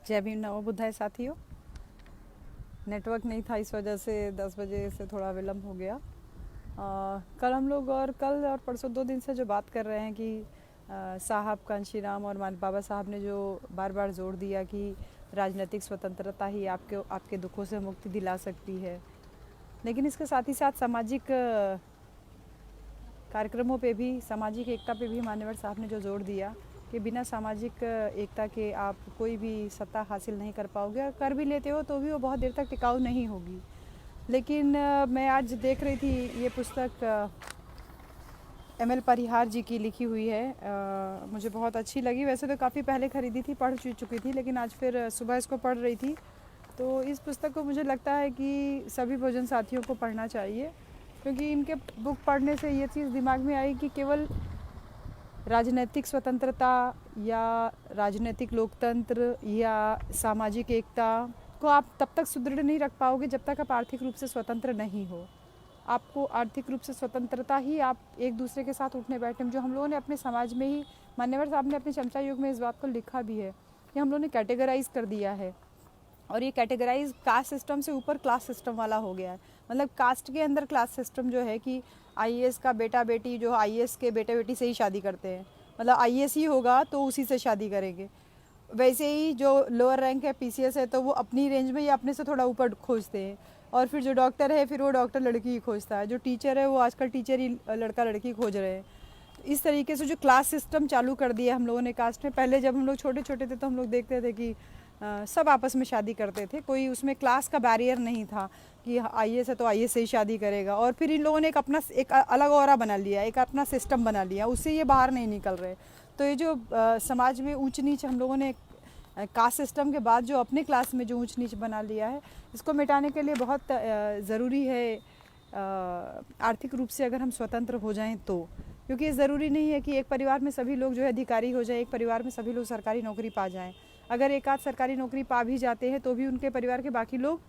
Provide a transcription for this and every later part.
जय भीम नमो बुद्धाय साथियों। नेटवर्क नहीं था, इस वजह से 10 बजे से थोड़ा विलम्ब हो गया। कल हम लोग और परसों 2 दिन से जो बात कर रहे हैं कि साहब कांशीराम और बाबा साहब ने जो बार बार जोर दिया कि राजनीतिक स्वतंत्रता ही आपके दुखों से मुक्ति दिला सकती है, लेकिन इसके साथ ही साथ सामाजिक कार्यक्रमों पे भी, सामाजिक एकता पे भी मान्यवर साहब ने जो जोर दिया कि बिना सामाजिक एकता के आप कोई भी सत्ता हासिल नहीं कर पाओगे, और कर भी लेते हो तो भी वो बहुत देर तक टिकाऊ नहीं होगी। लेकिन मैं आज देख रही थी, ये पुस्तक एमएल परिहार जी की लिखी हुई है। मुझे बहुत अच्छी लगी। वैसे तो काफ़ी पहले ख़रीदी थी, पढ़ चुकी थी, लेकिन आज फिर सुबह इसको पढ़ रही थी। तो इस पुस्तक को मुझे लगता है कि सभी भोजन साथियों को पढ़ना चाहिए, क्योंकि इनके बुक पढ़ने से ये चीज़ दिमाग में आई कि केवल राजनीतिक स्वतंत्रता या राजनीतिक लोकतंत्र या सामाजिक एकता को आप तब तक सुदृढ़ नहीं रख पाओगे जब तक आप आर्थिक रूप से स्वतंत्र नहीं हो। आपको आर्थिक रूप से स्वतंत्रता ही आप एक दूसरे के साथ उठने बैठने, जो हम लोगों ने अपने समाज में ही, मान्यवर साहब ने अपने चमचा युग में इस बात को लिखा भी है कि हम लोगों ने कैटेगराइज कर दिया है, और ये कैटेगराइज कास्ट सिस्टम से ऊपर क्लास सिस्टम वाला हो गया है। मतलब कास्ट के अंदर क्लास सिस्टम जो है कि आईएएस का बेटा बेटी जो आईएएस के बेटे बेटी से ही शादी करते हैं, मतलब आईएएस ही होगा तो उसी से शादी करेंगे। वैसे ही जो लोअर रैंक है पीसीएस है तो वो अपनी रेंज में या अपने से थोड़ा ऊपर खोजते हैं, और फिर जो डॉक्टर है फिर वो डॉक्टर लड़की ही खोजता है, जो टीचर है वो आजकल टीचर ही लड़का लड़की खोज रहे हैं। इस तरीके से जो क्लास सिस्टम चालू कर दिया हम लोगों ने कास्ट में। पहले जब हम लोग छोटे छोटे थे तो हम लोग देखते थे कि सब आपस में शादी करते थे, कोई उसमें क्लास का बैरियर नहीं था कि आईएएस है तो आईएएस से ही शादी करेगा। और फिर इन लोगों ने एक अलग ऑरा बना लिया, एक अपना सिस्टम बना लिया, उससे ये बाहर नहीं निकल रहे। तो ये जो समाज में ऊंच नीच हम लोगों ने कास्ट सिस्टम के बाद जो अपने क्लास में जो ऊंच नीच बना लिया है, इसको मिटाने के लिए बहुत ज़रूरी है आर्थिक रूप से अगर हम स्वतंत्र हो जाएं तो। क्योंकि ये ज़रूरी नहीं है कि एक परिवार में सभी लोग जो है अधिकारी हो जाए, एक परिवार में सभी लोग सरकारी नौकरी पा जाएं। अगर एक आध सरकारी नौकरी पा भी जाते हैं तो भी उनके परिवार के बाकी लोग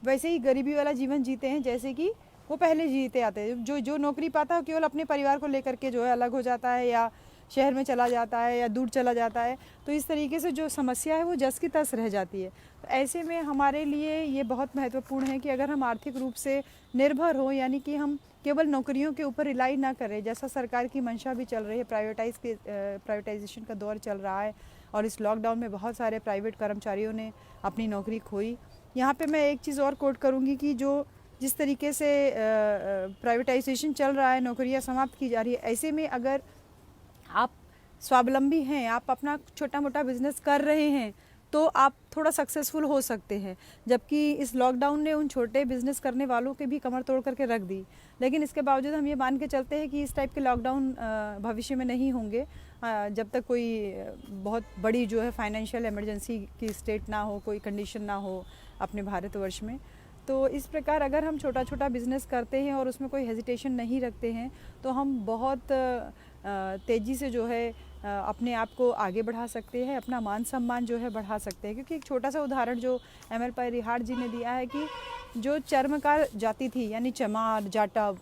वैसे ही गरीबी वाला जीवन जीते हैं जैसे कि वो पहले जीते आते हैं। जो नौकरी पाता है केवल अपने परिवार को लेकर के जो है अलग हो जाता है, या शहर में चला जाता है, या दूर चला जाता है। तो इस तरीके से जो समस्या है वो जस की तस रह जाती है। तो ऐसे में हमारे लिए ये बहुत महत्वपूर्ण है कि अगर हम आर्थिक रूप से निर्भर हो, यानी कि हम केवल नौकरियों के ऊपर रिलाई ना करें, जैसा सरकार की मंशा भी चल रही है, प्राइवेटाइजेशन का दौर चल रहा है, और इस लॉकडाउन में बहुत सारे प्राइवेट कर्मचारियों ने अपनी नौकरी खोई। यहाँ पे मैं एक चीज़ और कोट करूँगी कि जिस तरीके से प्राइवेटाइजेशन चल रहा है, नौकरियाँ समाप्त की जा रही है, ऐसे में अगर आप स्वावलंबी हैं, आप अपना छोटा मोटा बिजनेस कर रहे हैं, तो आप थोड़ा सक्सेसफुल हो सकते हैं। जबकि इस लॉकडाउन ने उन छोटे बिजनेस करने वालों के भी कमर तोड़ करके रख दी। लेकिन इसके बावजूद हम ये मान के चलते हैं कि इस टाइप के लॉकडाउन भविष्य में नहीं होंगे, जब तक कोई बहुत बड़ी जो है फाइनेंशियल इमरजेंसी की स्टेट ना हो, कोई कंडीशन ना हो अपने भारतवर्ष में। तो इस प्रकार अगर हम छोटा छोटा बिजनेस करते हैं और उसमें कोई हेजिटेशन नहीं रखते हैं, तो हम बहुत तेज़ी से जो है अपने आप को आगे बढ़ा सकते हैं, अपना मान सम्मान जो है बढ़ा सकते हैं। क्योंकि एक छोटा सा उदाहरण जो एमएल परिहार जी ने दिया है कि जो चर्मकार जाति थी, यानी चमार जाटव,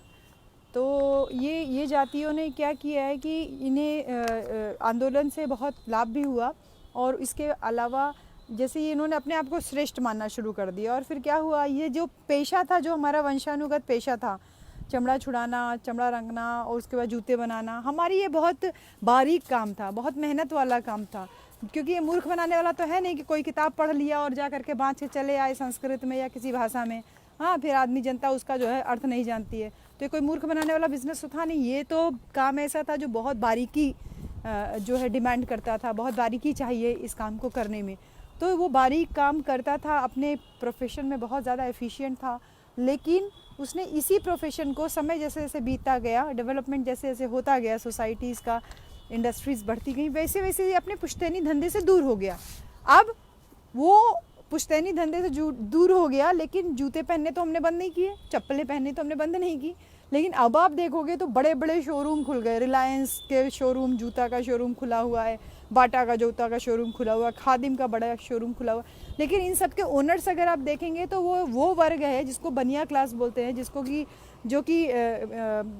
तो ये जातियों ने क्या किया है कि इन्हें आंदोलन से बहुत लाभ भी हुआ, और इसके अलावा जैसे इन्होंने अपने आप को श्रेष्ठ मानना शुरू कर दिया। और फिर क्या हुआ, ये जो पेशा था, जो हमारा वंशानुगत पेशा था, चमड़ा छुड़ाना, चमड़ा रंगना और उसके बाद जूते बनाना, हमारी ये बहुत बारीक काम था, बहुत मेहनत वाला काम था। क्योंकि ये मूर्ख बनाने वाला तो है नहीं कि कोई किताब पढ़ लिया और जा करके बाँच के चले आए संस्कृत में या किसी भाषा में, हाँ, फिर आदमी जनता उसका जो है अर्थ नहीं जानती है। तो ये कोई मूर्ख बनाने वाला बिजनेस तो था नहीं, ये तो काम ऐसा था जो बहुत बारीकी जो है डिमांड करता था, बहुत बारीकी चाहिए इस काम को करने में। तो वो बारीक काम करता था, अपने प्रोफेशन में बहुत ज़्यादा एफिशिएंट था। लेकिन उसने इसी प्रोफेशन को समय जैसे जैसे बीतता गया, डेवलपमेंट जैसे जैसे होता गया, सोसाइटीज़ का, इंडस्ट्रीज़ बढ़ती गई, वैसे वैसे ही अपने पुश्तैनी धंधे से दूर हो गया। अब वो पुश्तैनी धंधे से दूर हो गया, लेकिन जूते पहनने तो हमने बंद नहीं किए, चप्पलें पहनने तो हमने बंद नहीं की। लेकिन अब आप देखोगे तो बड़े बड़े शोरूम खुल गए, रिलायंस के शोरूम, जूता का शोरूम खुला हुआ है, बाटा का जूता का शोरूम खुला हुआ, खादिम का बड़ा शोरूम खुला हुआ। लेकिन इन सब के ओनर्स अगर आप देखेंगे तो वो वर्ग है जिसको बनिया क्लास बोलते हैं, जिसको कि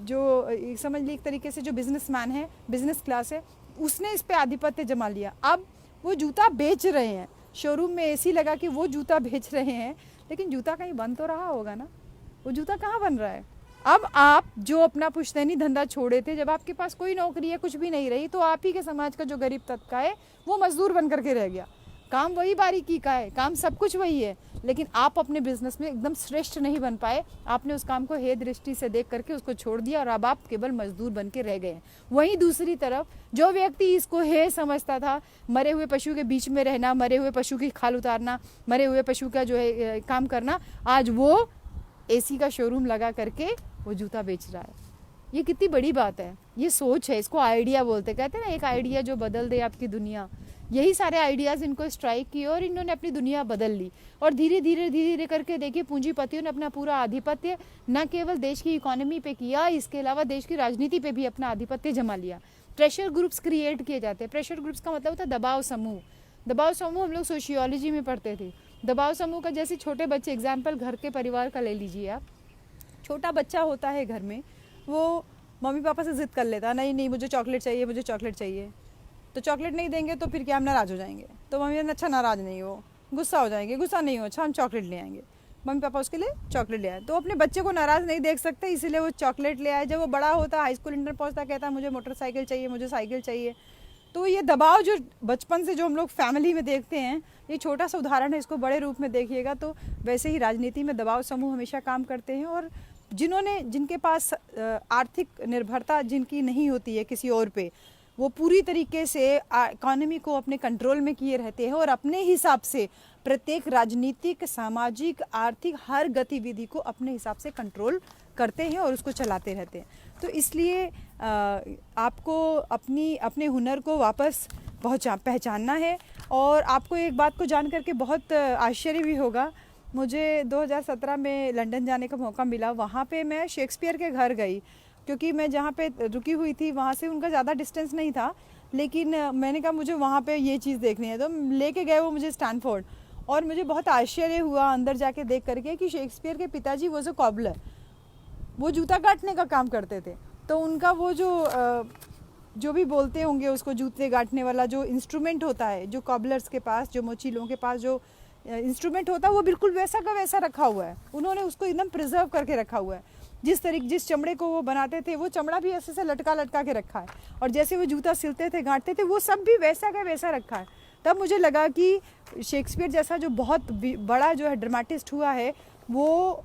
जो समझ लीजिए एक तरीके से जो बिजनेसमैन है, बिजनेस क्लास है, उसने इस पे आधिपत्य जमा लिया। अब वो जूता बेच रहे हैं, शोरूम में एसी लगा के वो जूता बेच रहे हैं, लेकिन जूता कहीं बन तो रहा होगा ना, वो जूता कहाँ बन रहा है। अब आप जो अपना पुश्तैनी धंधा छोड़े थे, जब आपके पास कोई नौकरी है, कुछ भी नहीं रही, तो आप ही के समाज का जो गरीब तबका है वो मजदूर बन करके रह गया। काम वही बारीकी का है, काम सब कुछ वही है, लेकिन आप अपने बिजनेस में एकदम श्रेष्ठ नहीं बन पाए। आपने उस काम को हे दृष्टि से देख करके उसको छोड़ दिया और अब आप केवल मजदूर बन के रह गए। वहीं दूसरी तरफ जो व्यक्ति इसको हे समझता था, मरे हुए पशु के बीच में रहना, मरे हुए पशु की खाल उतारना, मरे हुए पशु का जो है काम करना, आज वो एसी का शोरूम लगा करके वो जूता बेच रहा है। ये कितनी बड़ी बात है, ये सोच है, इसको आइडिया बोलते। कहते हैं ना, एक आइडिया जो बदल दे आपकी दुनिया। यही सारे आइडियाज़ इनको स्ट्राइक किए और इन्होंने अपनी दुनिया बदल ली। और धीरे धीरे करके देखिए, पूंजीपतियों ने अपना पूरा आधिपत्य न केवल देश की इकोनॉमी पे किया, इसके अलावा देश की राजनीति पे भी अपना आधिपत्य जमा लिया। प्रेशर ग्रुप्स क्रिएट किए जाते हैं। प्रेशर ग्रुप्स का मतलब होता है दबाव समूह। दबाव समूह हम लोग सोशियोलॉजी में पढ़ते थे। दबाव समूह का जैसे छोटे बच्चे, एग्जाम्पल घर के परिवार का ले लीजिए आप। छोटा बच्चा होता है घर में, वो मम्मी पापा से ज़िद कर लेता, नहीं मुझे चॉकलेट चाहिए, मुझे चॉकलेट चाहिए। तो चॉकलेट नहीं देंगे तो फिर क्या, हम नाराज़ हो जाएंगे। तो मम्मी ने, अच्छा नाराज़ नहीं हो, गुस्सा हो जाएंगे, गुस्सा नहीं हो, अच्छा हम चॉकलेट ले आएंगे। मम्मी पापा उसके लिए चॉकलेट ले आए। तो अपने बच्चे को नाराज़ नहीं देख सकते, इसीलिए वो चॉकलेट ले आए। जब वो बड़ा होता, हाई स्कूल इंटर पहुँचता, कहता है मुझे मोटरसाइकिल चाहिए, मुझे साइकिल चाहिए। तो ये दबाव जो बचपन से जो हम लोग फैमिली में देखते हैं, ये छोटा सा उदाहरण है, इसको बड़े रूप में देखिएगा तो वैसे ही राजनीति में दबाव समूह हमेशा काम करते हैं। और जिनके पास आर्थिक निर्भरता जिनकी नहीं होती है किसी और पे, वो पूरी तरीके से इकोनॉमी को अपने कंट्रोल में किए रहते हैं और अपने हिसाब से प्रत्येक राजनीतिक, सामाजिक, आर्थिक हर गतिविधि को अपने हिसाब से कंट्रोल करते हैं और उसको चलाते रहते हैं। तो इसलिए आपको अपने हुनर को वापस पहचानना है। और आपको एक बात को जान करके बहुत आश्चर्य भी होगा, मुझे 2017 में लंदन जाने का मौका मिला। वहाँ पे मैं शेक्सपियर के घर गई, क्योंकि मैं जहाँ पे रुकी हुई थी वहाँ से उनका ज़्यादा डिस्टेंस नहीं था, लेकिन मैंने कहा मुझे वहाँ पे ये चीज़ देखनी है। तो लेके गए वो मुझे स्टैनफोर्ड, और मुझे बहुत आश्चर्य हुआ अंदर जाके देख करके कि शेक्सपियर के पिताजी वो जो कॉबलर, वो जूता काटने का काम करते थे। तो उनका वो जो भी बोलते होंगे उसको, जूते काटने वाला जो इंस्ट्रूमेंट होता है, जो कॉबलर्स के पास, जो मोचीलों के पास जो इंस्ट्रूमेंट होता है, वो बिल्कुल वैसा का वैसा रखा हुआ है। उन्होंने उसको एकदम प्रिजर्व करके रखा हुआ है। जिस चमड़े को वो बनाते थे, वो चमड़ा भी ऐसे से लटका के रखा है, और जैसे वो जूता सिलते थे, गांठते थे, वो सब भी वैसा का वैसा रखा है। तब मुझे लगा कि शेक्सपियर जैसा जो बहुत बड़ा जो है ड्रामेटिस्ट हुआ है, वो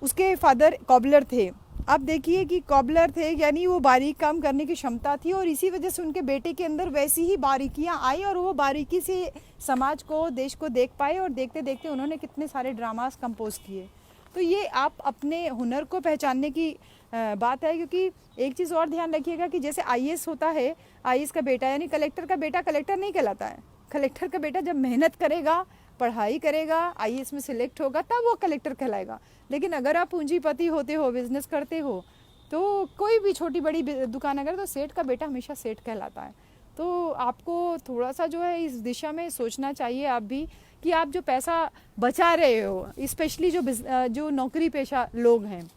उसके फादर कॉबलर थे। अब देखिए कि कॉबलर थे, यानी वो बारीक काम करने की क्षमता थी, और इसी वजह से उनके बेटे के अंदर वैसी ही बारीकियां आई, और वो बारीकी से समाज को, देश को देख पाए, और देखते देखते उन्होंने कितने सारे ड्रामास कंपोज किए। तो ये आप अपने हुनर को पहचानने की बात है। क्योंकि एक चीज़ और ध्यान रखिएगा कि जैसे आईएएस होता है, आईएएस का बेटा यानी कलेक्टर का बेटा कलेक्टर नहीं कहलाता है। कलेक्टर का बेटा जब मेहनत करेगा, पढ़ाई करेगा, आईएएस में सिलेक्ट होगा, तब वो कलेक्टर कहलाएगा। लेकिन अगर आप पूंजीपति होते हो, बिजनेस करते हो, तो कोई भी छोटी बड़ी दुकान अगर, तो सेठ का बेटा हमेशा सेठ कहलाता है। तो आपको थोड़ा सा जो है इस दिशा में सोचना चाहिए आप भी, कि आप जो पैसा बचा रहे हो, स्पेशली जो नौकरी पेशा लोग हैं,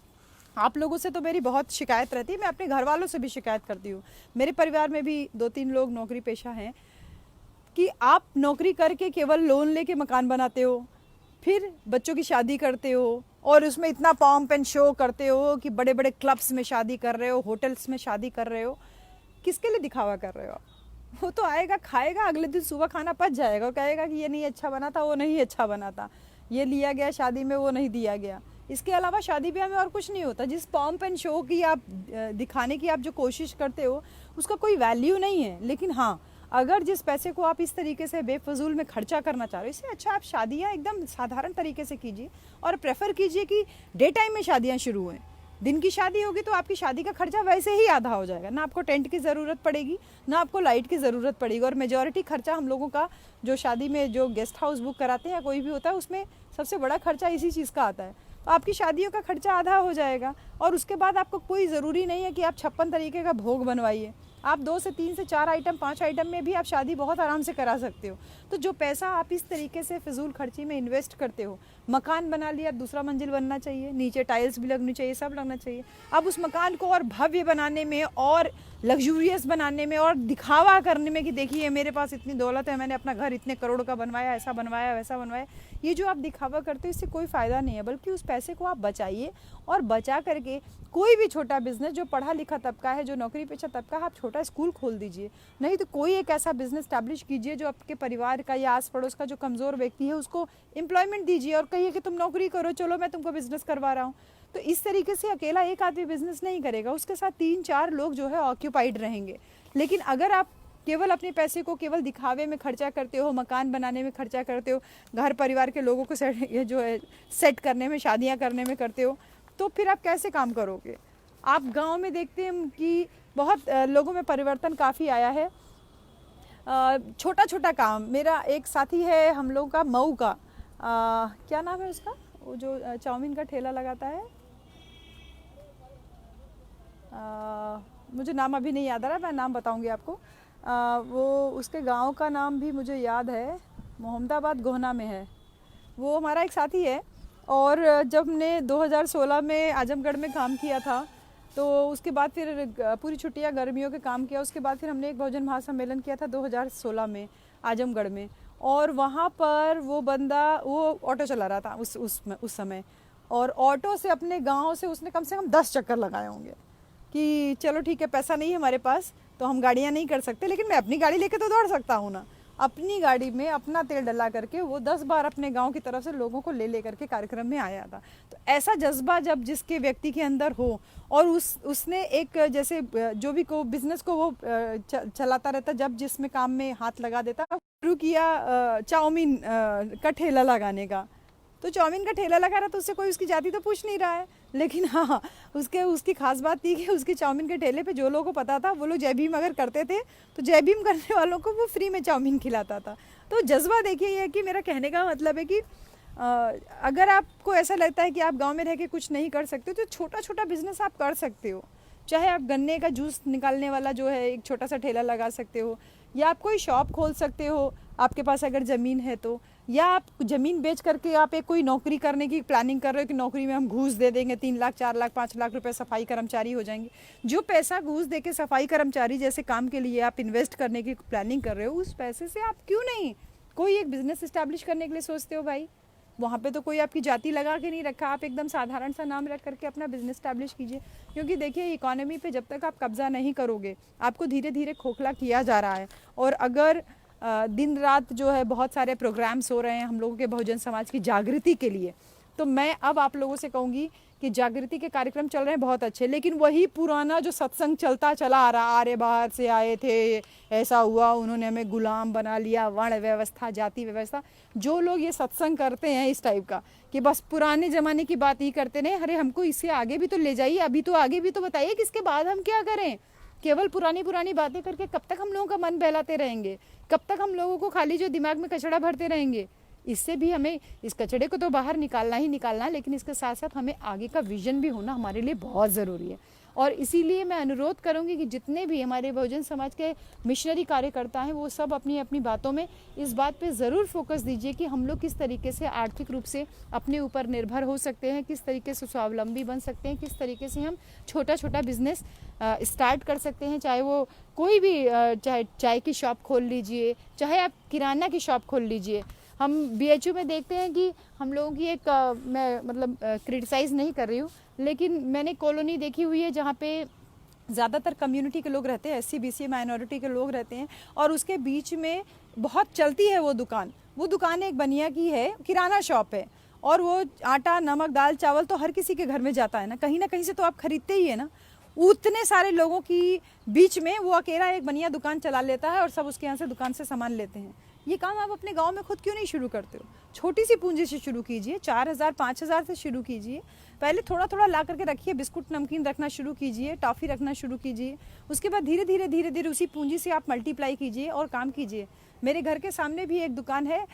आप लोगों से तो मेरी बहुत शिकायत रहती है। मैं अपने घर वालों से भी शिकायत करती हूँ, मेरे परिवार में भी 2-3 लोग नौकरी पेशा हैं, कि आप नौकरी करके केवल लोन लेके मकान बनाते हो, फिर बच्चों की शादी करते हो, और उसमें इतना पॉम्प एंड शो करते हो कि बड़े बड़े क्लब्स में शादी कर रहे हो, होटल्स में शादी कर रहे हो। किसके लिए दिखावा कर रहे हो? वो तो आएगा, खाएगा, अगले दिन सुबह खाना पच जाएगा और कहेगा कि ये नहीं अच्छा बना था, वो नहीं अच्छा बना था, ये लिया गया शादी में, वो नहीं दिया गया। इसके अलावा शादी ब्याह में और कुछ नहीं होता। जिस पॉम्प एंड शो की आप दिखाने की आप जो कोशिश करते हो, उसका कोई वैल्यू नहीं है। लेकिन हाँ, अगर जिस पैसे को आप इस तरीके से बेफजूल में खर्चा करना चाह रहे हो, इससे अच्छा आप शादियाँ एकदम साधारण तरीके से कीजिए, और प्रेफर कीजिए कि डे टाइम में शादियाँ शुरू हुए। दिन की शादी होगी तो आपकी शादी का खर्चा वैसे ही आधा हो जाएगा, ना आपको टेंट की ज़रूरत पड़ेगी, ना आपको लाइट की ज़रूरत पड़ेगी। और मेजॉरिटी खर्चा हम लोगों का जो शादी में जो गेस्ट हाउस बुक कराते हैं या कोई भी होता है, उसमें सबसे बड़ा खर्चा इसी चीज़ का आता है। तो आपकी शादियों का खर्चा आधा हो जाएगा, और उसके बाद आपको कोई ज़रूरी नहीं है कि आप 56 तरीके का भोग बनवाइए। आप 2 से 3 से 4 आइटम 5 आइटम में भी आप शादी बहुत आराम से करा सकते हो। तो जो पैसा आप इस तरीके से फिजूल खर्ची में इन्वेस्ट करते हो, मकान बना लिया, दूसरा मंजिल बनना चाहिए, नीचे टाइल्स भी लगनी चाहिए, सब लगना चाहिए। अब उस मकान को और भव्य बनाने में और लग्जूरियस बनाने में और दिखावा करने में कि देखिए मेरे पास इतनी दौलत है, मैंने अपना घर इतने करोड़ का बनवाया, ऐसा बनवाया, वैसा बनवाया, ये जो आप दिखावा करते हो इससे कोई फ़ायदा नहीं है। बल्कि उस पैसे को आप बचाइए और बचा करके कोई भी छोटा बिजनेस, जो पढ़ा लिखा तबका है, जो नौकरी पेशा तबका है, आप छोटा स्कूल खोल दीजिए, नहीं तो कोई एक ऐसा बिजनेस स्टैब्लिश कीजिए जो आपके परिवार का या आस पड़ोस का जो कमज़ोर व्यक्ति है उसको एम्प्लॉयमेंट दीजिए और कहिए कि तुम नौकरी करो, चलो मैं तुमको बिजनेस करवा रहा हूँ। तो इस तरीके से अकेला एक आदमी बिजनेस नहीं करेगा, उसके साथ 3-4 लोग जो है ऑक्यूपाइड रहेंगे। लेकिन अगर आप केवल अपने पैसे को केवल दिखावे में खर्चा करते हो, मकान बनाने में खर्चा करते हो, घर परिवार के लोगों को ये जो है सेट करने में, शादियां करने में करते हो, तो फिर आप कैसे काम करोगे। आप गांव में देखते हैं कि बहुत लोगों में परिवर्तन काफ़ी आया है। छोटा छोटा काम, मेरा एक साथी है हम लोगों का मऊ का, क्या नाम है उसका, वो जो चाउमीन का ठेला लगाता है, मुझे नाम अभी नहीं याद आ रहा, मैं नाम बताऊंगी आपको। वो उसके गांव का नाम भी मुझे याद है, मोहम्मदाबाद गोहना में है। वो हमारा एक साथी है। और जब हमने 2016 में आजमगढ़ में काम किया था, तो उसके बाद फिर पूरी छुट्टियां गर्मियों के काम किया। उसके बाद फिर हमने एक बहुजन महासम्मेलन किया था 2016 में आजमगढ़ में। और वहाँ पर वो बंदा, वो ऑटो चला रहा था उस समय, और ऑटो से अपने गांव से उसने कम से कम 10 चक्कर लगाए होंगे कि चलो ठीक है, पैसा नहीं है हमारे पास तो हम गाड़ियाँ नहीं कर सकते, लेकिन मैं अपनी गाड़ी लेके तो दौड़ सकता हूँ ना। अपनी गाड़ी में अपना तेल डला करके वो 10 बार अपने गांव की तरफ से लोगों को ले करके कार्यक्रम में आया था। तो ऐसा जज्बा जब जिसके व्यक्ति के अंदर हो, और उसने एक जैसे जो भी को बिजनेस को वो चलाता रहता, जब जिसमें काम में हाथ लगा देता, शुरू किया चाउमीन का ठेला लगाने का। तो चाउमीन का ठेला लगा रहा तो उससे कोई उसकी जाति तो पूछ नहीं रहा है, लेकिन हाँ उसकी खास बात थी कि उसके चाउमीन के ठेले पे जो लोगों को पता था वो लोग जय भीम अगर करते थे तो जय भीम करने वालों को वो फ्री में चाउमीन खिलाता था। तो जज्बा देखिए, ये कि मेरा कहने का मतलब है कि अगर आपको ऐसा लगता है कि आप गांव में रह के कुछ नहीं कर सकते तो छोटा छोटा बिजनेस आप कर सकते हो। चाहे आप गन्ने का जूस निकालने वाला जो है एक छोटा सा ठेला लगा सकते हो, या आप कोई शॉप खोल सकते हो आपके पास अगर ज़मीन है तो, या आप ज़मीन बेच करके आप एक कोई नौकरी करने की प्लानिंग कर रहे हो कि नौकरी में हम घूस दे देंगे, 3 लाख 4 लाख 5 लाख रुपए सफाई कर्मचारी हो जाएंगे। जो पैसा घूस दे के सफाई कर्मचारी जैसे काम के लिए आप इन्वेस्ट करने की प्लानिंग कर रहे हो, उस पैसे से आप क्यों नहीं कोई एक बिजनेस इस्टेब्लिश करने के लिए सोचते हो भाई। वहाँ पे तो कोई आपकी जाति लगा के नहीं रखा, आप एकदम साधारण सा नाम रख करके अपना बिजनेस स्टैब्लिश कीजिए। क्योंकि देखिए इकोनॉमी पे जब तक आप कब्जा नहीं करोगे, आपको धीरे धीरे खोखला किया जा रहा है। और अगर दिन रात जो है बहुत सारे प्रोग्राम्स हो रहे हैं हम लोगों के बहुजन समाज की जागृति के लिए, तो मैं अब आप लोगों से कहूँगी कि जागृति के कार्यक्रम चल रहे हैं बहुत अच्छे, लेकिन वही पुराना जो सत्संग चलता चला आ रहा, आर्य बाहर से आए थे, ऐसा हुआ, उन्होंने हमें गुलाम बना लिया, वर्ण व्यवस्था, जाति व्यवस्था, जो लोग ये सत्संग करते हैं इस टाइप का कि बस पुराने ज़माने की बात ही करते नहीं, अरे हमको इससे आगे भी तो ले जाइए, अभी तो आगे भी तो बताइए कि इसके बाद हम क्या करें। केवल पुरानी पुरानी बातें करके कब तक हम लोगों का मन बहलाते रहेंगे, कब तक हम लोगों को खाली जो दिमाग में कचड़ा भरते रहेंगे। इससे भी हमें इस कचड़े को तो बाहर निकालना ही निकालना है, लेकिन इसके साथ साथ हमें आगे का विजन भी होना हमारे लिए बहुत ज़रूरी है। और इसीलिए मैं अनुरोध करूंगी कि जितने भी हमारे बहुजन समाज के मिशनरी कार्यकर्ता हैं वो सब अपनी अपनी बातों में इस बात पे ज़रूर फोकस दीजिए कि हम लोग किस तरीके से आर्थिक रूप से अपने ऊपर निर्भर हो सकते हैं, किस तरीके से स्वावलंबी बन सकते हैं, किस तरीके से हम छोटा छोटा बिजनेस स्टार्ट कर सकते हैं। चाहे वो कोई भी चाहे चाय की शॉप खोल लीजिए, चाहे आप किराना की शॉप खोल लीजिए। हम BHU में देखते हैं कि हम लोगों की एक मैं मतलब क्रिटिसाइज़ नहीं कर रही हूँ, लेकिन मैंने कॉलोनी देखी हुई है जहाँ पे ज़्यादातर कम्युनिटी के लोग रहते हैं, SC BC माइनॉरिटी के लोग रहते हैं, और उसके बीच में बहुत चलती है वो दुकान एक बनिया की है, किराना शॉप है, और वो आटा नमक दाल चावल तो हर किसी के घर में जाता है ना कहीं से तो आप खरीदते ही है ना। उतने सारे लोगों की बीच में वो अकेला एक बनिया दुकान चला लेता है और सब उसके यहाँ से दुकान से सामान लेते हैं। ये काम आप अपने गांव में खुद क्यों नहीं शुरू करते हो? छोटी सी पूंजी से शुरू कीजिए, 4,000 5,000 से शुरू कीजिए, पहले थोड़ा थोड़ा ला करके रखिए, बिस्कुट नमकीन रखना शुरू कीजिए, टॉफ़ी रखना शुरू कीजिए, उसके बाद धीरे धीरे उसी पूंजी से आप मल्टीप्लाई कीजिए और काम कीजिए। मेरे घर के सामने भी एक दुकान है,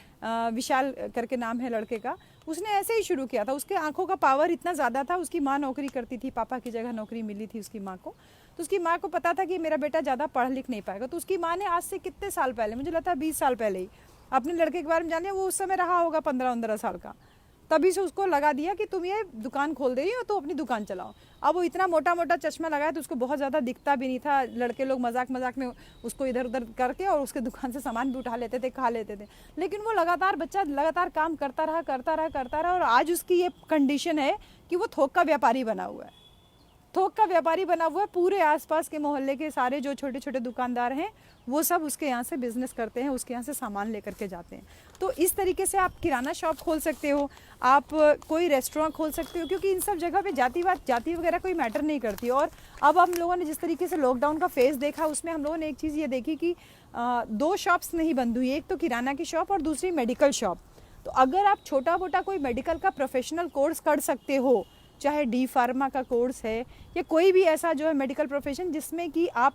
विशाल करके नाम है लड़के का, उसने ऐसे ही शुरू किया था। उसके आंखों का पावर इतना ज़्यादा था, उसकी माँ नौकरी करती थी, पापा की जगह नौकरी मिली थी उसकी माँ को, तो उसकी माँ को पता था कि मेरा बेटा ज़्यादा पढ़ लिख नहीं पाएगा। तो उसकी माँ ने आज से कितने साल पहले, मुझे लगता है 20 साल पहले ही, अपने लड़के के बारे में जानिए, वो उस समय रहा होगा 15-15 साल का, तभी से उसको लगा दिया कि तुम ये दुकान खोल दे रही हो तो अपनी दुकान चलाओ। अब वो इतना मोटा मोटा चश्मा लगाया तो उसको बहुत ज़्यादा दिखता भी नहीं था, लड़के लोग मजाक मजाक में उसको इधर उधर करके और उसके दुकान से सामान भी उठा लेते थे, खा लेते थे। लेकिन वो लगातार बच्चा लगातार काम करता रहा और आज उसकी ये कंडीशन है कि वो थोक का व्यापारी बना हुआ है। थोक का व्यापारी बना हुआ है। पूरे आसपास के मोहल्ले के सारे जो छोटे छोटे दुकानदार हैं वो सब उसके यहाँ से बिजनेस करते हैं, उसके यहाँ से सामान लेकर के जाते हैं। तो इस तरीके से आप किराना शॉप खोल सकते हो, आप कोई रेस्टोरेंट खोल सकते हो, क्योंकि इन सब जगह पे जाति वगैरह कोई मैटर नहीं करती। और अब हम लोगों ने जिस तरीके से लॉकडाउन का फेज देखा, उसमें हम लोगों ने एक चीज़ ये देखी कि 2 शॉप्स नहीं बंद हुई, एक तो किराना की शॉप और दूसरी मेडिकल शॉप। तो अगर आप छोटा मोटा कोई मेडिकल का प्रोफेशनल कोर्स कर सकते हो, चाहे डी फार्मा का कोर्स है या कोई भी ऐसा जो है मेडिकल प्रोफेशन जिसमें कि आप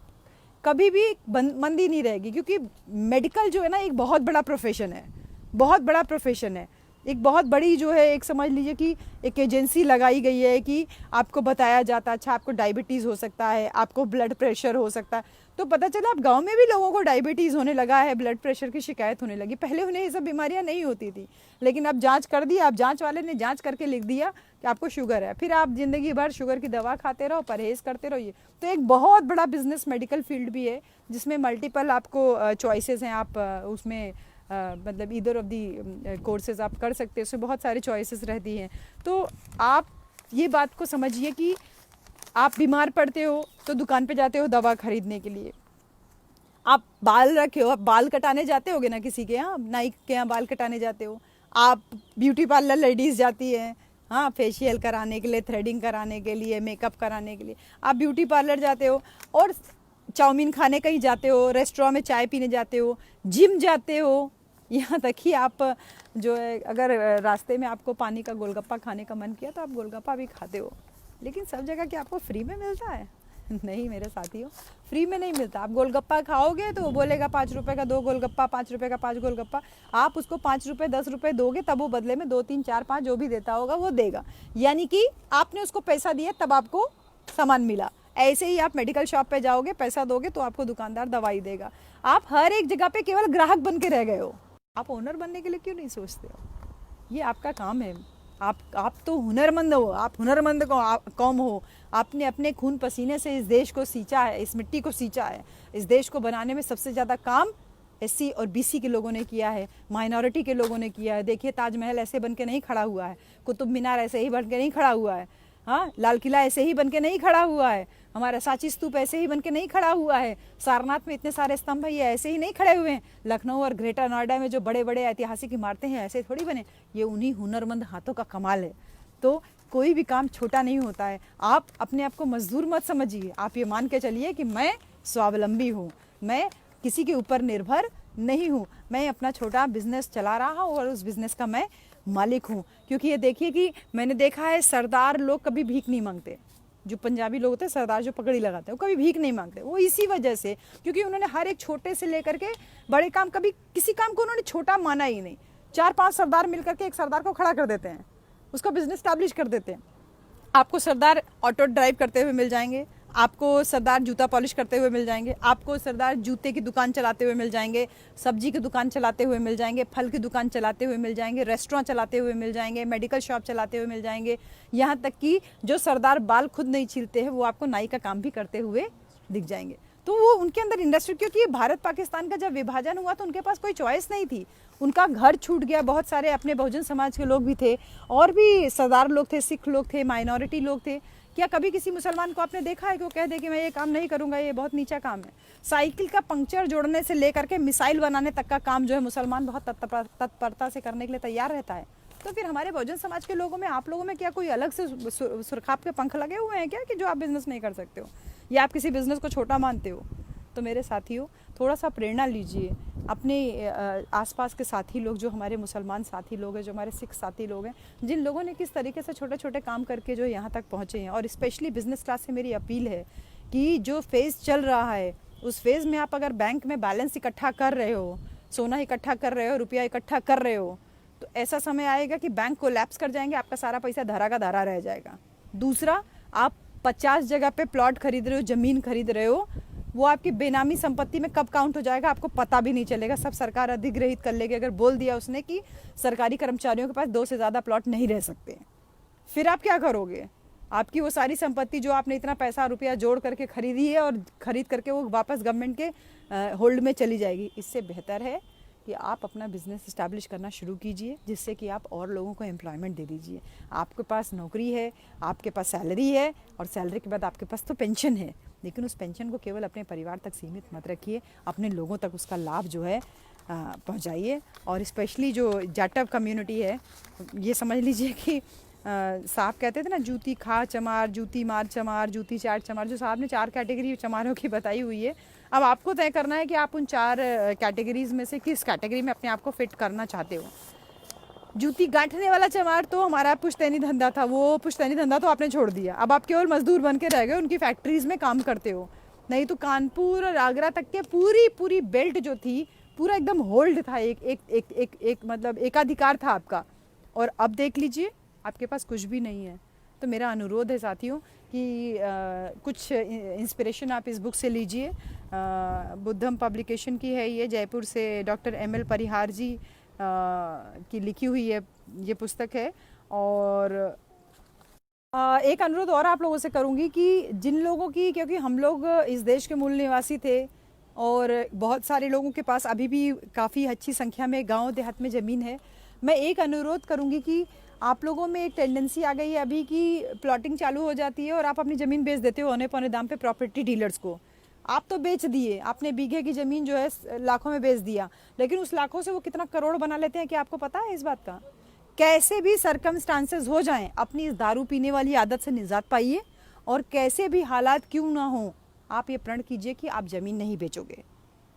कभी भी मंदी नहीं रहेगी, क्योंकि मेडिकल जो है ना एक बहुत बड़ा प्रोफेशन है, बहुत बड़ा प्रोफेशन है। एक बहुत बड़ी जो है, एक समझ लीजिए कि एक एजेंसी लगाई गई है कि आपको बताया जाता है, अच्छा आपको डायबिटीज़ हो सकता है, आपको ब्लड प्रेशर हो सकता है। तो पता चला अब गांव में भी लोगों को डायबिटीज़ होने लगा है, ब्लड प्रेशर की शिकायत होने लगी। पहले उन्हें ये सब बीमारियां नहीं होती थी, लेकिन अब जांच कर दी, अब जांच वाले ने जांच करके लिख दिया कि आपको शुगर है, फिर आप ज़िंदगी भर शुगर की दवा खाते रहो, परहेज़ करते रहो। ये तो एक बहुत बड़ा बिजनेस मेडिकल फील्ड भी है, जिसमें मल्टीपल आपको चॉइसेस हैं। आप उसमें मतलब ईदर ऑफ दी कोर्सेज आप कर सकते हैं, उसमें बहुत सारी चॉइसेस रहती हैं। तो आप ये बात को समझिए कि आप बीमार पड़ते हो तो दुकान पे जाते हो दवा खरीदने के लिए, आप बाल रखे हो, आप बाल कटाने जाते होगे ना, किसी के यहाँ नाई के यहाँ बाल कटाने जाते हो, आप ब्यूटी पार्लर लेडीज़ जाती हैं, हाँ, फेशियल कराने के लिए, थ्रेडिंग कराने के लिए, मेकअप कराने के लिए आप ब्यूटी पार्लर जाते हो, और चाउमीन खाने कहीं जाते हो, रेस्टोरेंट में चाय पीने जाते हो, जिम जाते हो, यहाँ तक कि आप जो है अगर रास्ते में आपको पानी का गोलगप्पा खाने का मन किया तो आप गोलगप्पा भी खाते हो। लेकिन सब जगह क्या आपको फ्री में मिलता है? नहीं मेरे साथियों, फ्री में नहीं मिलता। आप गोलगप्पा खाओगे तो वो बोलेगा 5 रुपए का 2 गोलगप्पा, 5 रुपए का 5 गोलगप्पा। आप उसको 5 रुपए 10 रुपए दोगे, तब वो बदले में 2 3 4 5 जो भी देता होगा वो देगा, यानी कि आपने उसको पैसा दिया तब आपको सामान मिला। ऐसे ही आप मेडिकल शॉप पे जाओगे, पैसा दोगे तो आपको दुकानदार दवाई देगा। आप हर एक जगह पे केवल ग्राहक बन के रह गए हो। आप ओनर बनने के लिए क्यों नहीं सोचते हो? ये आपका काम है। आप तो हुनरमंद हो, आप हुनरमंद कौम हो। आपने अपने खून पसीने से इस देश को सींचा है, इस मिट्टी को सींचा है। इस देश को बनाने में सबसे ज़्यादा काम एससी और बीसी के लोगों ने किया है, माइनॉरिटी के लोगों ने किया है। देखिए ताजमहल ऐसे बन के नहीं खड़ा हुआ है, कुतुब मीनार ऐसे ही बन के नहीं खड़ा हुआ है, हाँ, लाल किला ऐसे ही बन के नहीं खड़ा हुआ है, हमारा सांची स्तूप ऐसे ही बन के नहीं खड़ा हुआ है, सारनाथ में इतने सारे स्तंभ है ये ऐसे ही नहीं खड़े हुए हैं, लखनऊ और ग्रेटर नोएडा में जो बड़े बड़े ऐतिहासिक इमारतें हैं ऐसे थोड़ी बने। ये उन्हीं हुनरमंद हाथों का कमाल है। तो कोई भी काम छोटा नहीं होता है। आप अपने आप को मजदूर मत समझिए, आप ये मान के चलिए कि मैं स्वावलंबी हूँ, मैं किसी के ऊपर निर्भर नहीं हूँ, मैं अपना छोटा बिजनेस चला रहा हूँ और उस बिजनेस का मैं मालिक हूँ। क्योंकि ये देखिए कि मैंने देखा है सरदार लोग कभी भीख नहीं मांगते। जो पंजाबी लोग होते हैं सरदार, जो पगड़ी लगाते हैं, वो कभी भीख नहीं मांगते। वो इसी वजह से, क्योंकि उन्होंने हर एक छोटे से लेकर के बड़े काम, कभी किसी काम को उन्होंने छोटा माना ही नहीं। 4-5 सरदार मिलकर के एक सरदार को खड़ा कर देते हैं, उसका बिजनेस स्टैब्लिश कर देते हैं। आपको सरदार ऑटो ड्राइव करते हुए मिल जाएंगे, आपको सरदार जूता पॉलिश करते हुए मिल जाएंगे, आपको सरदार जूते की दुकान चलाते हुए मिल जाएंगे, सब्जी की दुकान चलाते हुए मिल जाएंगे, फल की दुकान चलाते हुए मिल जाएंगे, रेस्टोरेंट चलाते हुए मिल जाएंगे, मेडिकल शॉप चलाते हुए मिल जाएंगे। यहाँ तक कि जो सरदार बाल खुद नहीं छीलते हैं वो आपको नाई का काम भी करते हुए दिख जाएंगे। तो वो उनके अंदर इंडस्ट्री, क्योंकि भारत पाकिस्तान का जब विभाजन हुआ तो उनके पास कोई चॉइस नहीं थी, उनका घर छूट गया। बहुत सारे अपने बहुजन समाज के लोग भी थे, और भी सरदार लोग थे, सिख लोग थे, माइनॉरिटी लोग थे। क्या कभी किसी मुसलमान को आपने देखा है कि वो कह दे कि मैं ये काम नहीं करूंगा, ये बहुत नीचा काम है? साइकिल का पंक्चर जोड़ने से लेकर के मिसाइल बनाने तक का काम जो है मुसलमान बहुत तत्परता से करने के लिए तैयार रहता है। तो फिर हमारे बहुजन समाज के लोगों में, आप लोगों में क्या कोई अलग से सुरखाप के पंख लगे हुए हैं क्या कि जो आप बिजनेस नहीं कर सकते हो, या आप किसी बिजनेस को छोटा मानते हो? तो मेरे साथियों, थोड़ा सा प्रेरणा लीजिए अपने आसपास के साथी लोग, जो हमारे मुसलमान साथी लोग हैं, जो हमारे सिख साथी लोग हैं, जिन लोगों ने किस तरीके से छोटे छोटे काम करके जो यहाँ तक पहुँचे हैं। और स्पेशली बिजनेस क्लास से मेरी अपील है कि जो फेज़ चल रहा है उस फेज़ में आप अगर बैंक में बैलेंस इकट्ठा कर रहे हो, सोना इकट्ठा कर रहे हो, रुपया इकट्ठा कर रहे हो, तो ऐसा समय आएगा कि बैंक कोलैप्स कर जाएंगे, आपका सारा पैसा धरा का धरा रह जाएगा। दूसरा, आप 50 जगह पे प्लॉट खरीद रहे हो, ज़मीन खरीद रहे हो, वो आपकी बेनामी संपत्ति में कब काउंट हो जाएगा आपको पता भी नहीं चलेगा। सब सरकार अधिग्रहित कर लेगी। अगर बोल दिया उसने कि सरकारी कर्मचारियों के पास 2 से ज़्यादा प्लॉट नहीं रह सकते, फिर आप क्या करोगे? आपकी वो सारी संपत्ति जो आपने इतना पैसा रुपया जोड़ करके खरीदी है और खरीद करके वो वापस गवर्नमेंट के होल्ड में चली जाएगी। इससे बेहतर है कि आप अपना बिजनेस इस्टेब्लिश करना शुरू कीजिए, जिससे कि आप और लोगों को एम्प्लॉयमेंट दे दीजिए। आपके पास नौकरी है, आपके पास सैलरी है, और सैलरी के बाद आपके पास तो पेंशन है, लेकिन उस पेंशन को केवल अपने परिवार तक सीमित मत रखिए, अपने लोगों तक उसका लाभ जो है पहुंचाइए। और स्पेशली जो जाटव कम्युनिटी है, ये समझ लीजिए कि साहब कहते थे ना, जूती खा चमार, जूती मार चमार, जूती चाट चमार, जो साहब ने 4 कैटेगरी चमारों की बताई हुई है। अब आपको तय करना है कि आप उन 4 कैटेगरीज में से किस कैटेगरी में अपने आप को फिट करना चाहते हो। जूती गांठने वाला चमार तो हमारा पुश्तैनी धंधा था, वो पुश्तैनी धंधा तो आपने छोड़ दिया। अब आप केवल मजदूर बन के रह गए, उनकी फैक्ट्रीज में काम करते हो। नहीं तो कानपुर और आगरा तक के पूरी बेल्ट जो थी, पूरा एकदम होल्ड था, एक मतलब एकाधिकार था आपका। और अब देख लीजिए आपके पास कुछ भी नहीं है। तो मेरा अनुरोध है साथियों कि कुछ इंस्पिरेशन आप इस बुक से लीजिए। बुद्धम पब्लिकेशन की है ये, जयपुर से डॉक्टर ML परिहार जी की लिखी हुई है ये पुस्तक है। और एक अनुरोध और आप लोगों से करूँगी कि जिन लोगों की, क्योंकि हम लोग इस देश के मूल निवासी थे और बहुत सारे लोगों के पास अभी भी काफ़ी अच्छी संख्या में गांव देहात में ज़मीन है, मैं एक अनुरोध करूँगी कि आप लोगों में एक टेंडेंसी आ गई है अभी कि प्लॉटिंग चालू हो जाती है और आप अपनी ज़मीन बेच देते हो औने पौने दाम पे प्रॉपर्टी डीलर्स को। आप तो बेच दिए, आपने बीघे की ज़मीन जो है लाखों में बेच दिया, लेकिन उस लाखों से वो कितना करोड़ बना लेते हैं, क्या आपको पता है इस बात का? कैसे भी सरकमस्टांसेस हो जाएं, अपनी इस दारू पीने वाली आदत से निजात पाइए, और कैसे भी हालात क्यों ना हो, आप ये प्रण कीजिए कि आप ज़मीन नहीं बेचोगे।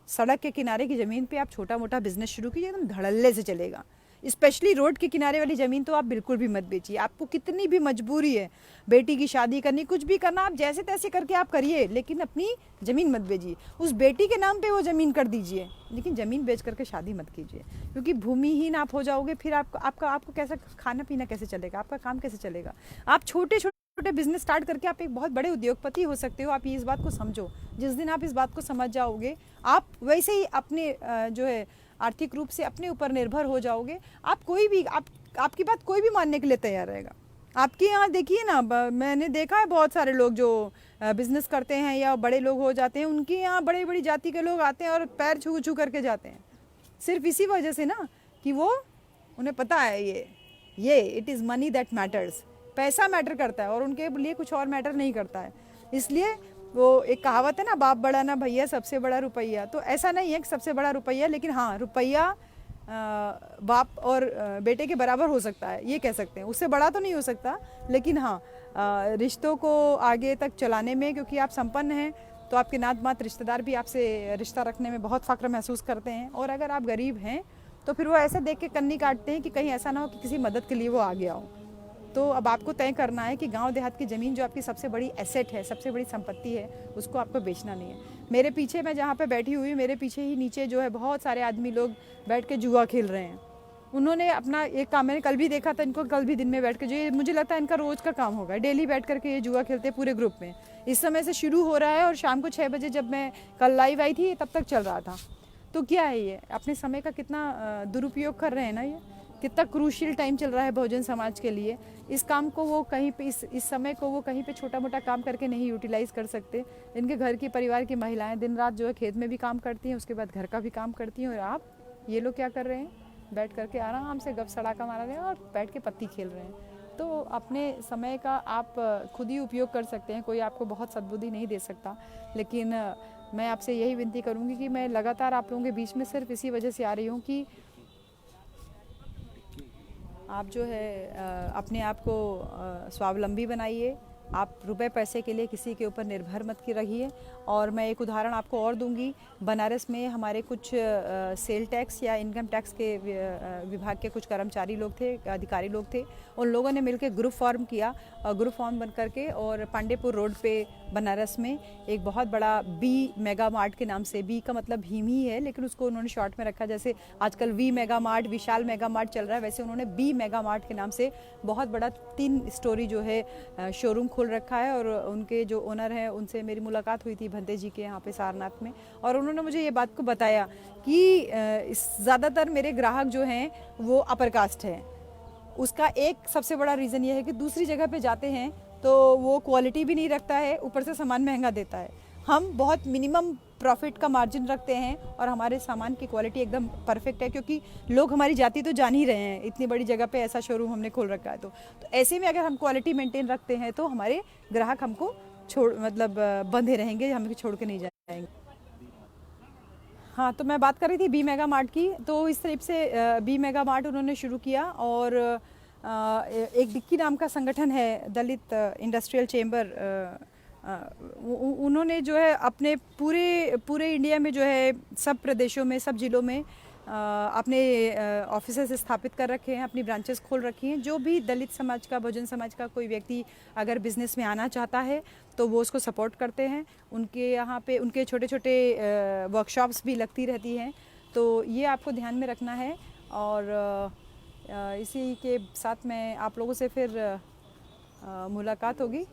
सड़क के किनारे की ज़मीन पे आप छोटा मोटा बिजनेस शुरू कीजिए, एकदम धड़ल्ले से चलेगा। स्पेशली रोड के किनारे वाली ज़मीन तो आप बिल्कुल भी मत बेचिए। आपको कितनी भी मजबूरी है, बेटी की शादी करनी, कुछ भी करना, आप जैसे तैसे करके आप करिए, लेकिन अपनी ज़मीन मत बेचिए। उस बेटी के नाम पे वो ज़मीन कर दीजिए, लेकिन ज़मीन बेच करके शादी मत कीजिए, क्योंकि भूमिहीन आप हो जाओगे। फिर आपको कैसा खाना पीना कैसे चलेगा, आपका काम कैसे चलेगा? आप छोटे छोटे बिजनेस स्टार्ट करके आप एक बहुत बड़े उद्योगपति हो सकते हो। आप ये इस बात को समझो। जिस दिन आप इस बात को समझ जाओगे, आप वैसे ही अपने जो है आर्थिक रूप से अपने ऊपर निर्भर हो जाओगे। आप कोई भी आपकी बात कोई भी मानने के लिए तैयार रहेगा। आपके यहाँ देखिए ना, मैंने देखा है बहुत सारे लोग जो बिजनेस करते हैं या बड़े लोग हो जाते हैं, उनके यहाँ बड़ी बड़ी जाति के लोग आते हैं और पैर छू छू करके जाते हैं, सिर्फ इसी वजह से ना कि वो उन्हें पता है ये it is money that matters, पैसा मैटर करता है और उनके लिए कुछ और मैटर नहीं करता है। इसलिए वो एक कहावत है ना, बाप बड़ा ना भैया, सबसे बड़ा रुपया। तो ऐसा नहीं है कि सबसे बड़ा रुपया, लेकिन हाँ, रुपया बाप और बेटे के बराबर हो सकता है, ये कह सकते हैं। उससे बड़ा तो नहीं हो सकता, लेकिन हाँ, रिश्तों को आगे तक चलाने में, क्योंकि आप संपन्न हैं तो आपके नात मात रिश्तेदार भी आपसे रिश्ता रखने में बहुत फ़ख्र महसूस करते हैं। और अगर आप गरीब हैं तो फिर वो ऐसे देख के कन्नी काटते हैं कि कहीं ऐसा ना हो कि किसी मदद के लिए वो आ गया हो। तो अब आपको तय करना है कि गांव देहात की ज़मीन जो आपकी सबसे बड़ी एसेट है, सबसे बड़ी संपत्ति है, उसको आपको बेचना नहीं है। मेरे पीछे, मैं जहाँ पे बैठी हुई हूँ, मेरे पीछे ही नीचे जो है बहुत सारे आदमी लोग बैठ के जुआ खेल रहे हैं। उन्होंने अपना एक काम, मैंने कल भी देखा था इनको, कल भी दिन में बैठ के, जो मुझे लगता है इनका रोज़ का काम होगा, डेली बैठ करके ये जुआ खेलते हैं पूरे ग्रुप में। इस समय से शुरू हो रहा है और शाम को 6 बजे जब मैं कल लाइव आई थी तब तक चल रहा था। तो क्या है ये, अपने समय का कितना दुरुपयोग कर रहे हैं ना, ये कितना क्रूशियल टाइम चल रहा है बहुजन समाज के लिए। इस काम को वो कहीं पे, इस समय को वो कहीं पे छोटा मोटा काम करके नहीं यूटिलाइज़ कर सकते। इनके घर की, परिवार की महिलाएं दिन रात जो है खेत में भी काम करती हैं, उसके बाद घर का भी काम करती हैं, और आप ये लोग क्या कर रहे हैं, बैठ करके आराम से गप सड़ाका मारा रहे हैं और बैठ के पत्ती खेल रहे हैं। तो अपने समय का आप खुद ही उपयोग कर सकते हैं, कोई आपको बहुत सद्बुद्धि नहीं दे सकता। लेकिन मैं आपसे यही विनती करूँगी कि मैं लगातार आप लोगों के बीच में सिर्फ इसी वजह से आ रही हूँ कि आप जो है अपने आप को स्वावलंबी बनाइए। आप रुपए पैसे के लिए किसी के ऊपर निर्भर मत रहिए। और मैं एक उदाहरण आपको और दूंगी। बनारस में हमारे कुछ सेल टैक्स या इनकम टैक्स के विभाग के कुछ कर्मचारी लोग थे, अधिकारी लोग थे। उन लोगों ने मिलकर ग्रुप फॉर्म किया, ग्रुप फॉर्म बन करके और पांडेपुर रोड पे बनारस में एक बहुत बड़ा बी मेगा मार्ट के नाम से, बी का मतलब भीम ही है लेकिन उसको उन्होंने शॉर्ट में रखा, जैसे आजकल V Mega Mart, Vishal Mega Mart चल रहा है, वैसे उन्होंने बी मेगा मार्ट के नाम से बहुत बड़ा 3 स्टोरी जो है शोरूम खोल रखा है। और उनके जो ओनर हैं उनसे मेरी मुलाकात हुई थी भंते जी के यहाँ पे सारनाथ में, और उन्होंने मुझे ये बात को बताया कि ज़्यादातर मेरे ग्राहक जो हैं वो अपर कास्ट हैं। उसका एक सबसे बड़ा रीज़न ये है कि दूसरी जगह पे जाते हैं तो वो क्वालिटी भी नहीं रखता है, ऊपर से सामान महंगा देता है। हम बहुत मिनिमम प्रॉफिट का मार्जिन रखते हैं और हमारे सामान की क्वालिटी एकदम परफेक्ट है, क्योंकि लोग हमारी जाति तो जान ही रहे हैं, इतनी बड़ी जगह पे ऐसा शोरूम हमने खोल रखा है। तो ऐसे में अगर हम क्वालिटी मेंटेन रखते हैं तो हमारे ग्राहक हमको बंधे रहेंगे, हमें छोड़ के नहीं जाएंगे। हाँ, तो मैं बात कर रही थी बी मेगा मार्ट की। तो इस तरह से बी मेगा मार्ट उन्होंने शुरू किया, और एक डिक्की नाम का संगठन है, दलित इंडस्ट्रियल चेंबर, उन्होंने जो है अपने पूरे इंडिया में जो है सब प्रदेशों में, सब जिलों में अपने ऑफिसेस स्थापित कर रखे हैं, अपनी ब्रांचेस खोल रखी हैं। जो भी दलित समाज का, बहुजन समाज का कोई व्यक्ति अगर बिज़नेस में आना चाहता है तो वो उसको सपोर्ट करते हैं। उनके यहाँ पे उनके छोटे छोटे वर्कशॉप्स भी लगती रहती हैं। तो ये आपको ध्यान में रखना है। और इसी के साथ में आप लोगों से फिर मुलाकात होगी।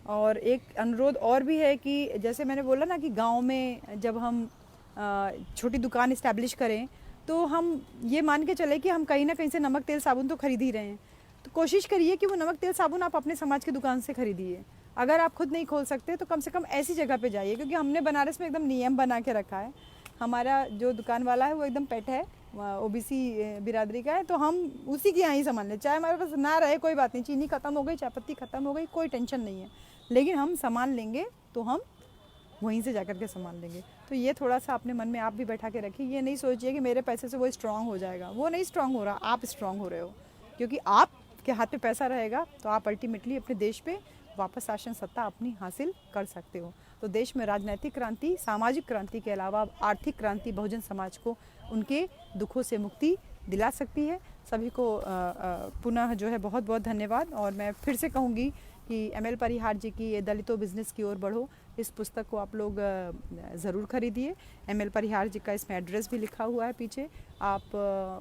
और एक अनुरोध और भी है कि जैसे मैंने बोला ना कि गांव में जब हम छोटी दुकान इस्टेब्लिश करें तो हम ये मान के चले कि हम कहीं ना कहीं से नमक तेल साबुन तो खरीद ही रहे हैं। तो कोशिश करिए कि वो नमक तेल साबुन आप अपने समाज की दुकान से खरीदिए। अगर आप खुद नहीं खोल सकते तो कम से कम ऐसी जगह पे जाइए, क्योंकि हमने बनारस में एकदम नियम बना के रखा है। हमारा जो दुकान वाला है वो एकदम पेट है, ओबीसी बिरादरी का है, तो हम उसी के यहाँ ही सामान लें, चाहे हमारे पास ना रहे कोई बात नहीं, चीनी ख़त्म हो गई, चाय पत्ती ख़त्म हो गई, कोई टेंशन नहीं है, लेकिन हम सामान लेंगे तो हम वहीं से जाकर के सामान लेंगे। तो ये थोड़ा सा अपने मन में आप भी बैठा के रखिए। ये नहीं सोचिए कि मेरे पैसे से वो स्ट्रांग हो जाएगा, वो नहीं स्ट्रांग हो रहा, आप स्ट्रांग हो रहे हो। क्योंकि आपके हाथ पे पैसा रहेगा तो आप अल्टीमेटली अपने देश पे वापस शासन सत्ता अपनी हासिल कर सकते हो। तो देश में राजनीतिक क्रांति, सामाजिक क्रांति के अलावा आर्थिक क्रांति बहुजन समाज को उनके दुखों से मुक्ति दिला सकती है। सभी को पुनः जो है बहुत बहुत धन्यवाद। और मैं फिर से कहूँगी कि एमएल परिहार जी की ये दलितों बिजनेस की ओर बढ़ो, इस पुस्तक को आप लोग ज़रूर खरीदिए। एमएल परिहार जी का इसमें एड्रेस भी लिखा हुआ है पीछे, आप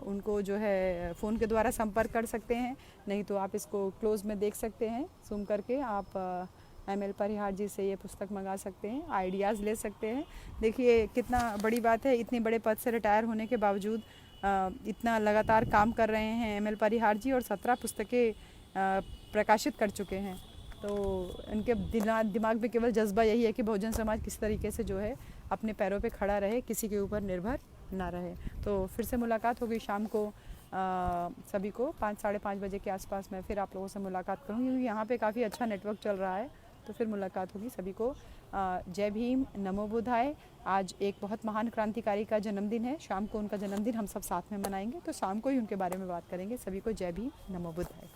उनको जो है फ़ोन के द्वारा संपर्क कर सकते हैं, नहीं तो आप इसको क्लोज में देख सकते हैं, जूम करके आप एमएल परिहार जी से ये पुस्तक मंगा सकते हैं, आइडियाज़ ले सकते हैं। देखिए कितना बड़ी बात है, इतने बड़े पद से रिटायर होने के बावजूद इतना लगातार काम कर रहे हैं एमएल परिहार जी, और 17 पुस्तकें प्रकाशित कर चुके हैं। तो इनके दिमाग में केवल जज्बा यही है कि बहुजन समाज किस तरीके से जो है अपने पैरों पे खड़ा रहे, किसी के ऊपर निर्भर ना रहे। तो फिर से मुलाकात होगी शाम को सभी को 5 साढ़े 5 बजे के आसपास मैं फिर आप लोगों से मुलाकात करूँगी, क्योंकि यहाँ पे काफ़ी अच्छा नेटवर्क चल रहा है। तो फिर मुलाकात होगी सभी को। जय भीम, नमो बुद्धाय। आज एक बहुत महान क्रांतिकारी का जन्मदिन है, शाम को उनका जन्मदिन हम सब साथ में मनाएंगे, तो शाम को ही उनके बारे में बात करेंगे। सभी को जय भीम, नमो बुद्धाय।